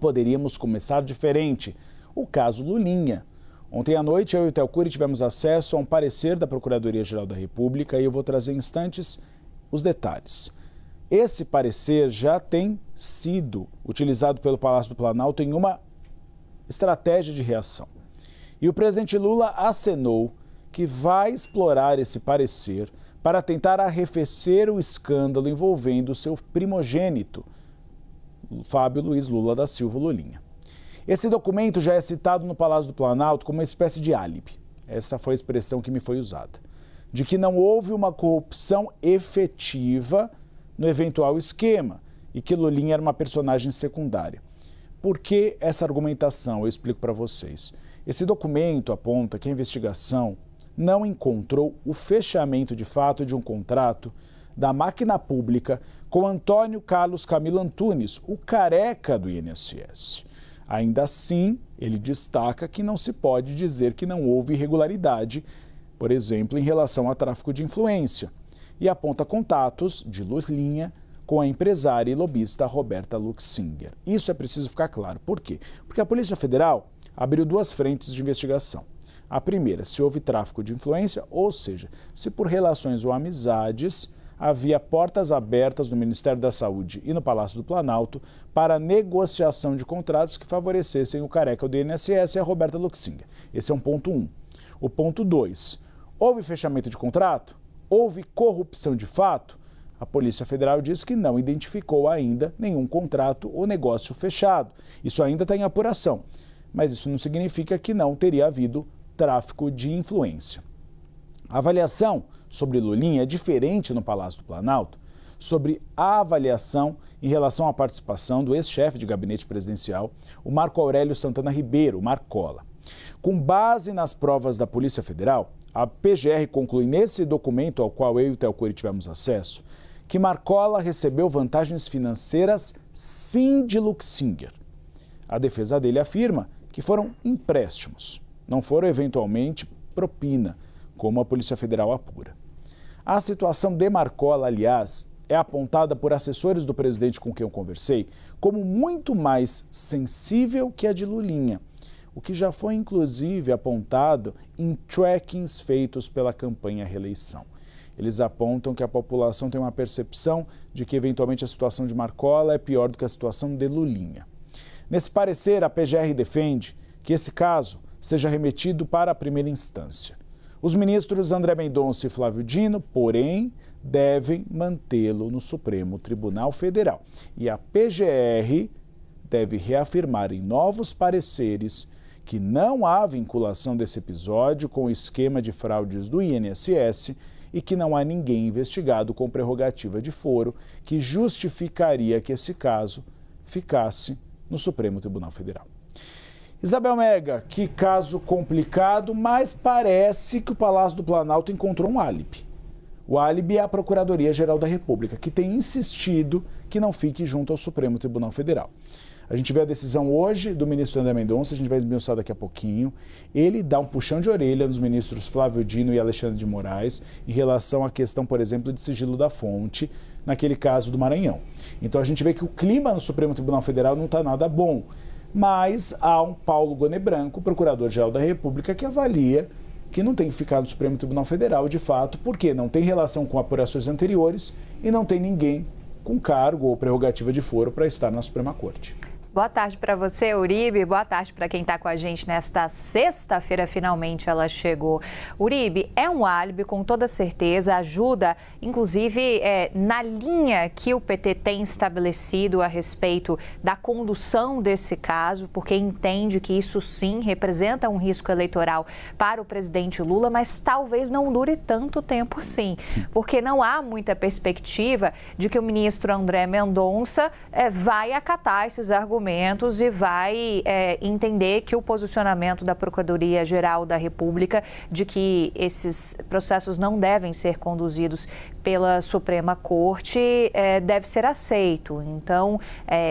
poderíamos começar diferente. O caso Lulinha. Ontem à noite, eu e o Theo Cury tivemos acesso a um parecer da Procuradoria-Geral da República e eu vou trazer em instantes os detalhes. Esse parecer já tem sido utilizado pelo Palácio do Planalto em uma estratégia de reação. E o presidente Lula acenou que vai explorar esse parecer para tentar arrefecer o escândalo envolvendo o seu primogênito, Fábio Luiz Lula da Silva Lulinha. Esse documento já é citado no Palácio do Planalto como uma espécie de álibi. Essa foi a expressão que me foi usada. De que não houve uma corrupção efetiva no eventual esquema e que Lulinha era uma personagem secundária. Por que essa argumentação? Eu explico para vocês. Esse documento aponta que a investigação não encontrou o fechamento de fato de um contrato da máquina pública com Antônio Carlos Camilo Antunes, o careca do INSS. Ainda assim, ele destaca que não se pode dizer que não houve irregularidade, por exemplo, em relação a tráfico de influência, e aponta contatos de Lulinha com a empresária e lobista Roberta Luxinger. Isso é preciso ficar claro. Por quê? Porque a Polícia Federal abriu duas frentes de investigação. A primeira, se houve tráfico de influência, ou seja, se por relações ou amizades havia portas abertas no Ministério da Saúde e no Palácio do Planalto para negociação de contratos que favorecessem o careca do INSS e a Roberta Luxinger. Esse é um ponto 1. O ponto 2, houve fechamento de contrato? Houve corrupção de fato? A Polícia Federal diz que não identificou ainda nenhum contrato ou negócio fechado. Isso ainda está em apuração, mas isso não significa que não teria havido tráfico de influência. A avaliação sobre Lulinha é diferente no Palácio do Planalto sobre a avaliação em relação à participação do ex-chefe de gabinete presidencial, o Marco Aurélio Santana Ribeiro, Marcola. Com base nas provas da Polícia Federal, a PGR conclui nesse documento ao qual eu e o Theo Cury tivemos acesso, que Marcola recebeu vantagens financeiras sim de Luxinger. A defesa dele afirma que foram empréstimos, não foram eventualmente propina, como a Polícia Federal apura. A situação de Marcola, aliás, é apontada por assessores do presidente com quem eu conversei como muito mais sensível que a de Lulinha, o que já foi inclusive apontado em trackings feitos pela campanha à reeleição. Eles apontam que a população tem uma percepção de que eventualmente a situação de Marcola é pior do que a situação de Lulinha. Nesse parecer, a PGR defende que esse caso seja remetido para a primeira instância. Os ministros André Mendonça e Flávio Dino, porém, devem mantê-lo no Supremo Tribunal Federal. E a PGR deve reafirmar em novos pareceres que não há vinculação desse episódio com o esquema de fraudes do INSS e que não há ninguém investigado com prerrogativa de foro que justificaria que esse caso ficasse no Supremo Tribunal Federal. Isabel Mega, que caso complicado, mas parece que o Palácio do Planalto encontrou um álibi. O álibi é a Procuradoria-Geral da República, que tem insistido que não fique junto ao Supremo Tribunal Federal. A gente vê a decisão hoje do ministro André Mendonça, a gente vai esmiuçar daqui a pouquinho. Ele dá um puxão de orelha nos ministros Flávio Dino e Alexandre de Moraes em relação à questão, por exemplo, de sigilo da fonte, naquele caso do Maranhão. Então a gente vê que o clima no Supremo Tribunal Federal não está nada bom. Mas há um Paulo Goné Branco, procurador-geral da República, que avalia que não tem que ficar no Supremo Tribunal Federal, de fato, porque não tem relação com apurações anteriores e não tem ninguém com cargo ou prerrogativa de foro para estar na Suprema Corte. Boa tarde para você, Uribe. Boa tarde para quem está com a gente nesta sexta-feira. Finalmente ela chegou. Uribe, é um álibi, com toda certeza, ajuda, inclusive, na linha que o PT tem estabelecido a respeito da condução desse caso, porque entende que isso sim representa um risco eleitoral para o presidente Lula, mas talvez não dure tanto tempo assim, porque não há muita perspectiva de que o ministro André Mendonça vai acatar esses argumentos e vai entender que o posicionamento da Procuradoria-Geral da República de que esses processos não devem ser conduzidos pela Suprema Corte deve ser aceito. Então,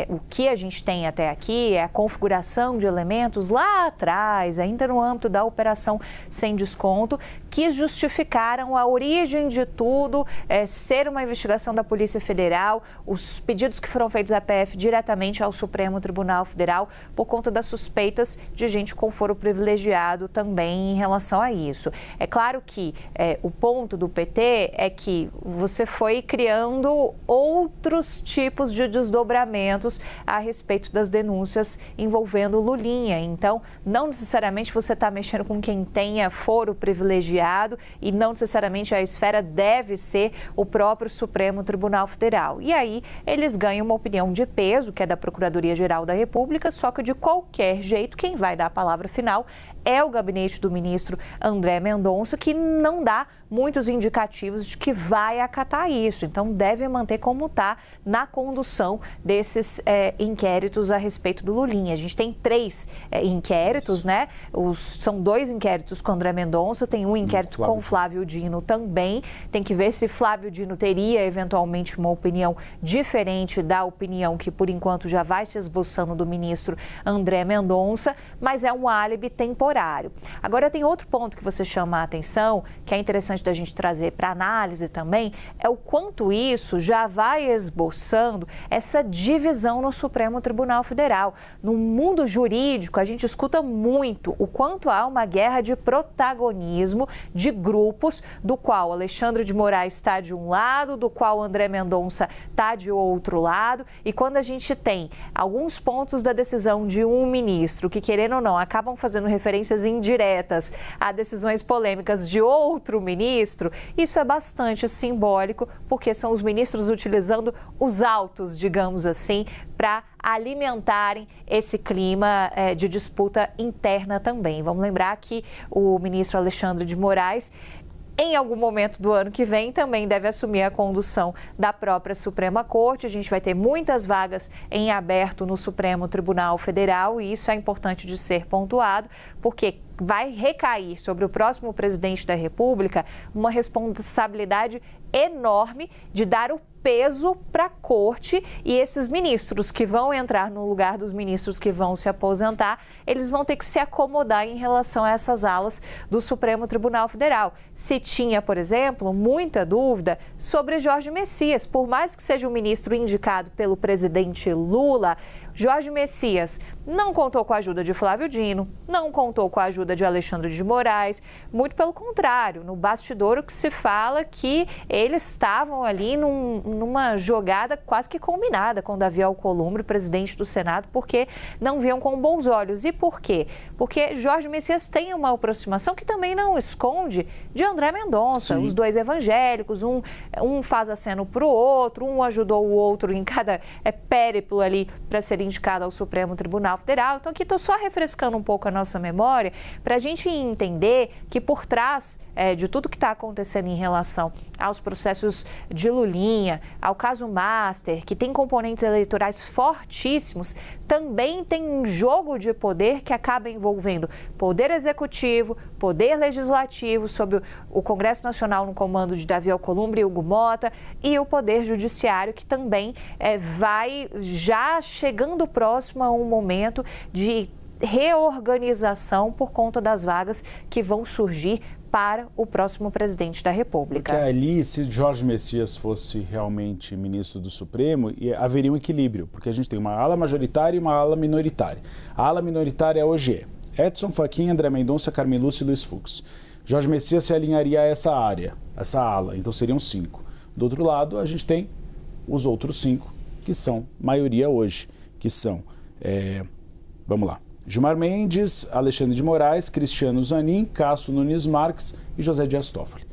o que a gente tem até aqui é a configuração de elementos lá atrás, ainda no âmbito da operação sem desconto, que justificaram a origem de tudo, ser uma investigação da Polícia Federal, os pedidos que foram feitos à PF diretamente ao Supremo Tribunal Federal por conta das suspeitas de gente com foro privilegiado também em relação a isso. É claro que o ponto do PT é que você foi criando outros tipos de desdobramentos a respeito das denúncias envolvendo Lulinha. Então, não necessariamente você está mexendo com quem tenha foro privilegiado e não necessariamente a esfera deve ser o próprio Supremo Tribunal Federal. E aí, eles ganham uma opinião de peso, que é da Procuradoria-Geral da República, só que de qualquer jeito, quem vai dar a palavra final é o gabinete do ministro André Mendonça, que não dá muitos indicativos de que vai acatar isso. Então, deve manter como está na condução desses inquéritos a respeito do Lulinha. A gente tem 3 inquéritos, né? São 2 inquéritos com André Mendonça, tem um inquérito com Flávio Dino também. Tem que ver se Flávio Dino teria, eventualmente, uma opinião diferente da opinião que, por enquanto, já vai se esboçando do ministro André Mendonça, mas é um álibi temporário. Agora, tem outro ponto que você chama a atenção, que é interessante da gente trazer para análise também, é o quanto isso já vai esboçando essa divisão no Supremo Tribunal Federal. No mundo jurídico, a gente escuta muito o quanto há uma guerra de protagonismo de grupos, do qual Alexandre de Moraes está de um lado, do qual André Mendonça está de outro lado, e quando a gente tem alguns pontos da decisão de um ministro que, querendo ou não, acabam fazendo referências indiretas a decisões polêmicas de outro ministro, isso é bastante simbólico, porque são os ministros utilizando os autos, digamos assim, para alimentarem esse clima de disputa interna também. Vamos lembrar que o ministro Alexandre de Moraes, em algum momento do ano que vem, também deve assumir a condução da própria Suprema Corte. A gente vai ter muitas vagas em aberto no Supremo Tribunal Federal e isso é importante de ser pontuado, porque vai recair sobre o próximo presidente da República uma responsabilidade enorme de dar o peso para a corte, e esses ministros que vão entrar no lugar dos ministros que vão se aposentar, eles vão ter que se acomodar em relação a essas alas do Supremo Tribunal Federal. Se tinha, por exemplo, muita dúvida sobre Jorge Messias, por mais que seja um ministro indicado pelo presidente Lula, Jorge Messias não contou com a ajuda de Flávio Dino, não contou com a ajuda de Alexandre de Moraes, muito pelo contrário, no bastidor o que se fala que eles estavam ali numa jogada quase que combinada com Davi Alcolumbre, presidente do Senado, porque não viam com bons olhos. E por quê? Porque Jorge Messias tem uma aproximação que também não esconde de André Mendonça. Sim. Os dois evangélicos, um faz aceno para o outro, um ajudou o outro em cada périplo ali para ser indicado ao Supremo Tribunal Federal. Então, aqui estou só refrescando um pouco a nossa memória para a gente entender que por trás de tudo que está acontecendo em relação aos processos de Lulinha, ao caso Master, que tem componentes eleitorais fortíssimos, também tem um jogo de poder que acaba envolvendo poder executivo, poder legislativo, sob o Congresso Nacional no comando de Davi Alcolumbre e Hugo Mota, e o poder judiciário, que também vai já chegando próximo a um momento de reorganização por conta das vagas que vão surgir para o próximo presidente da República. Porque ali, se Jorge Messias fosse realmente ministro do Supremo, haveria um equilíbrio, porque a gente tem uma ala majoritária e uma ala minoritária. A ala minoritária hoje é Edson Fachin, André Mendonça, Carmen Lúcia e Luiz Fux. Jorge Messias se alinharia a essa área, essa ala, então seriam 5. Do outro lado, a gente tem os outros 5, que são maioria hoje, que são, vamos lá, Gilmar Mendes, Alexandre de Moraes, Cristiano Zanin, Cássio Nunes Marques e José Dias Toffoli.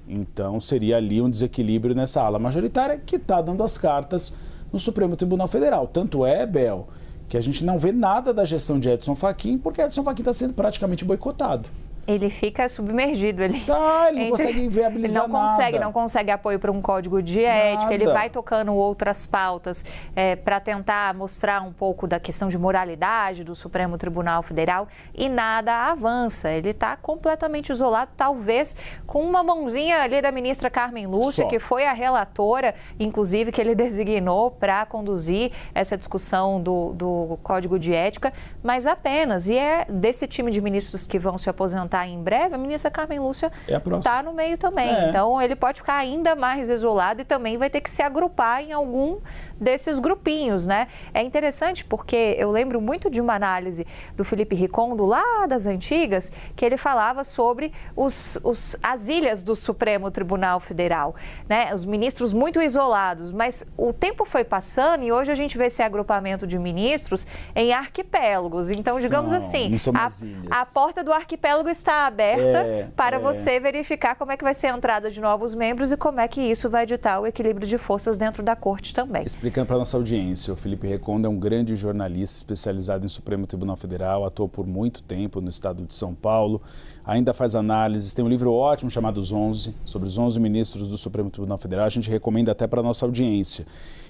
Então, seria ali um desequilíbrio nessa ala majoritária que está dando as cartas no Supremo Tribunal Federal. Tanto é, Bel, que a gente não vê nada da gestão de Edson Fachin, porque Edson Fachin está sendo praticamente boicotado. Ele fica submergido, ele não consegue viabilizar nada. Não consegue apoio para um código de ética, ele vai tocando outras pautas para tentar mostrar um pouco da questão de moralidade do Supremo Tribunal Federal e nada avança. Ele está completamente isolado, talvez com uma mãozinha ali da ministra Carmen Lúcia, que foi a relatora, inclusive, que ele designou para conduzir essa discussão do código de ética, mas apenas. E é desse time de ministros que vão se aposentar em breve, a ministra Carmen Lúcia está no meio também. Então, ele pode ficar ainda mais isolado e também vai ter que se agrupar em algum desses grupinhos, né? É interessante porque eu lembro muito de uma análise do Felipe Ricondo, lá das antigas, que ele falava sobre as ilhas do Supremo Tribunal Federal, né? Os ministros muito isolados, mas o tempo foi passando e hoje a gente vê esse agrupamento de ministros em arquipélagos. Então, digamos assim, a porta do arquipélago está aberta para você verificar como é que vai ser a entrada de novos membros e como é que isso vai ditar o equilíbrio de forças dentro da corte também. Explicando para a nossa audiência, o Felipe Ricondo é um grande jornalista especializado em Supremo Tribunal Federal, atuou por muito tempo no estado de São Paulo, ainda faz análises, tem um livro ótimo chamado Os 11, sobre os 11 ministros do Supremo Tribunal Federal, a gente recomenda até para a nossa audiência.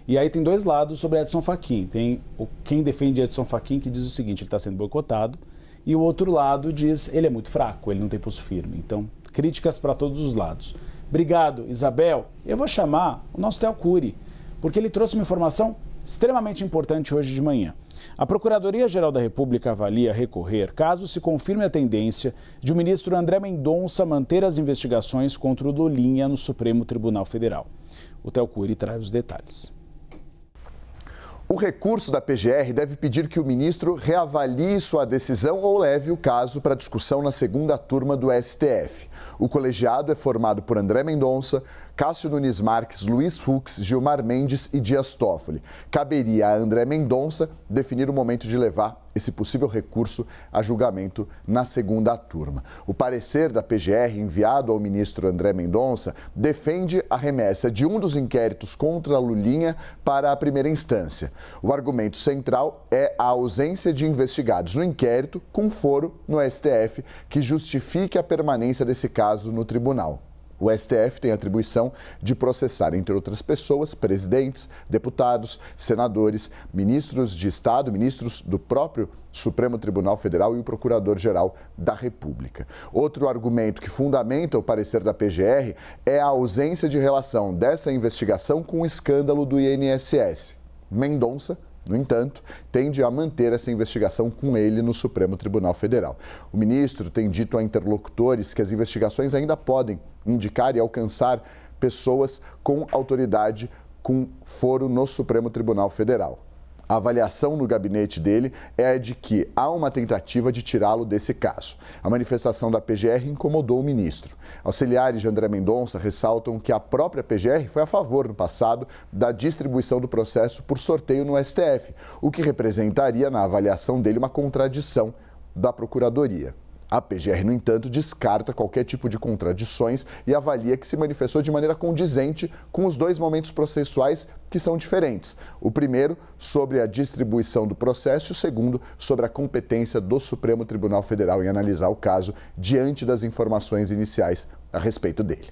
E aí tem dois lados sobre Edson Fachin, tem quem defende Edson Fachin que diz o seguinte, ele está sendo boicotado, e o outro lado diz, ele é muito fraco, ele não tem pulso firme. Então, críticas para todos os lados. Obrigado, Isabel. Eu vou chamar o nosso Theo Cury, porque ele trouxe uma informação extremamente importante hoje de manhã. A Procuradoria-Geral da República avalia recorrer caso se confirme a tendência de o ministro André Mendonça manter as investigações contra o Lulinha no Supremo Tribunal Federal. O Theo Cury traz os detalhes. O recurso da PGR deve pedir que o ministro reavalie sua decisão ou leve o caso para discussão na segunda turma do STF. O colegiado é formado por André Mendonça, Cássio Nunes Marques, Luiz Fux, Gilmar Mendes e Dias Toffoli. Caberia a André Mendonça definir o momento de levar esse possível recurso a julgamento na segunda turma. O parecer da PGR enviado ao ministro André Mendonça defende a remessa de um dos inquéritos contra a Lulinha para a primeira instância. O argumento central é a ausência de investigados no inquérito com foro no STF que justifique a permanência desse caso no tribunal. O STF tem a atribuição de processar, entre outras pessoas, presidentes, deputados, senadores, ministros de Estado, ministros do próprio Supremo Tribunal Federal e o Procurador-Geral da República. Outro argumento que fundamenta o parecer da PGR é a ausência de relação dessa investigação com o escândalo do INSS. Mendonça, no entanto, tende a manter essa investigação com ele no Supremo Tribunal Federal. O ministro tem dito a interlocutores que as investigações ainda podem indicar e alcançar pessoas com autoridade com foro no Supremo Tribunal Federal. A avaliação no gabinete dele é a de que há uma tentativa de tirá-lo desse caso. A manifestação da PGR incomodou o ministro. Auxiliares de André Mendonça ressaltam que a própria PGR foi a favor, no passado, da distribuição do processo por sorteio no STF, o que representaria, na avaliação dele, uma contradição da Procuradoria. A PGR, no entanto, descarta qualquer tipo de contradições e avalia que se manifestou de maneira condizente com os dois momentos processuais que são diferentes. O primeiro, sobre a distribuição do processo, e o segundo, sobre a competência do Supremo Tribunal Federal em analisar o caso diante das informações iniciais a respeito dele.